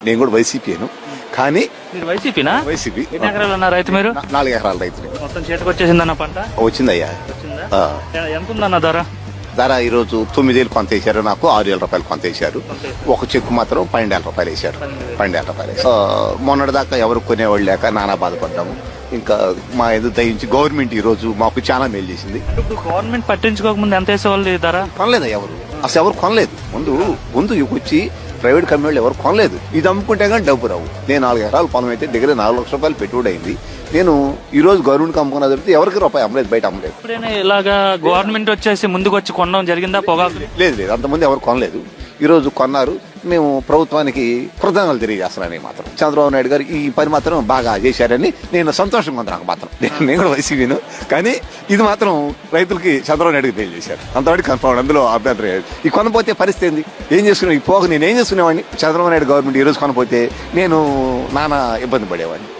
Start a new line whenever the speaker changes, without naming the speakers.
నేను కూడా వైసీపీను. కానీ
మీరు వైసీపీనా?
వైసీపీ.
ఎన్ని ఎకరాలు అన్న రైతు మీరు?
4 ఎకరాల రైతుని.
మొత్తం చేతికి వచ్చేసిందన్న పంట?
వచ్చిందయ్యా.
వచ్చిందా? ఎంత ఉందన్న ధర?
ధర ఈ రోజు 9,000 కొంత వేశారు, నాకు 6,000 రూపాయలు కొంత వేశారు. ఒక చెక్కు మాత్రం 12,000 రూపాయలు వేశారు. 12,000 రూపాయలు. మొన్నటి దాకా ఎవరు కొనేవాళ్ళు లేక నానా బాధపడ్డాము. ఇంకా మా ఎదురు దయించి గవర్నమెంట్ ఈ రోజు మాకు చాలా మేలు చేసింది.
ఇప్పుడు గవర్నమెంట్ పట్టించుకోకముందు ఎంత వేసేవాళ్ళు ఈ ధర?
కొనలేదు ఎవరు, అసలు ఎవరు కొనలేదు. ముందు వచ్చి ప్రైవేట్ కంపెనీలు ఎవరు కొనలేదు. ఇది అమ్ముకుంటే కానీ డబ్బు రావు. నేను 4 ఎకరాల పొలం అయితే దగ్గర 4 లక్షల రూపాయలు పెట్టుబడి అయింది. నేను ఈ రోజు గవర్నమెంట్ అమ్ముకున్నా చెప్తే ఎవరికి రూపాయి అమ్మలేదు, బయట అమ్మలేదు.
ఇప్పుడైనా ఇలాగా గవర్నమెంట్ వచ్చేసి ముందుకు వచ్చి కొనడం జరిగిందా పొగాకు?
లేదు, అంతమంది ఎవరు కొనలేదు. ఈ రోజు కొన్నారు. మేము ప్రభుత్వానికి కృతజ్ఞతలు తెలియజేస్తున్నాను. మాత్రం చంద్రబాబు నాయుడు గారు ఈ పని మాత్రం బాగా చేశారని నేను సంతోషంగా ఉంది. నాకు మాత్రం నేను కూడా వైసీపీను, కానీ ఇది మాత్రం రైతులకి చంద్రబాబు నాయుడుకి తెలియజేశారు. అంతవరకు కన్ఫర్మ్, అందులో అభ్యంతరం లేదు. ఈ కొనపోతే పరిస్థితి ఏంది? ఏం చేసుకున్నా ఈ పోక నేను ఏం చేసుకునేవాడిని? చంద్రబాబు నాయుడు గవర్నమెంట్ ఈ రోజు కొనపోతే నేను నానా ఇబ్బంది పడేవాడిని.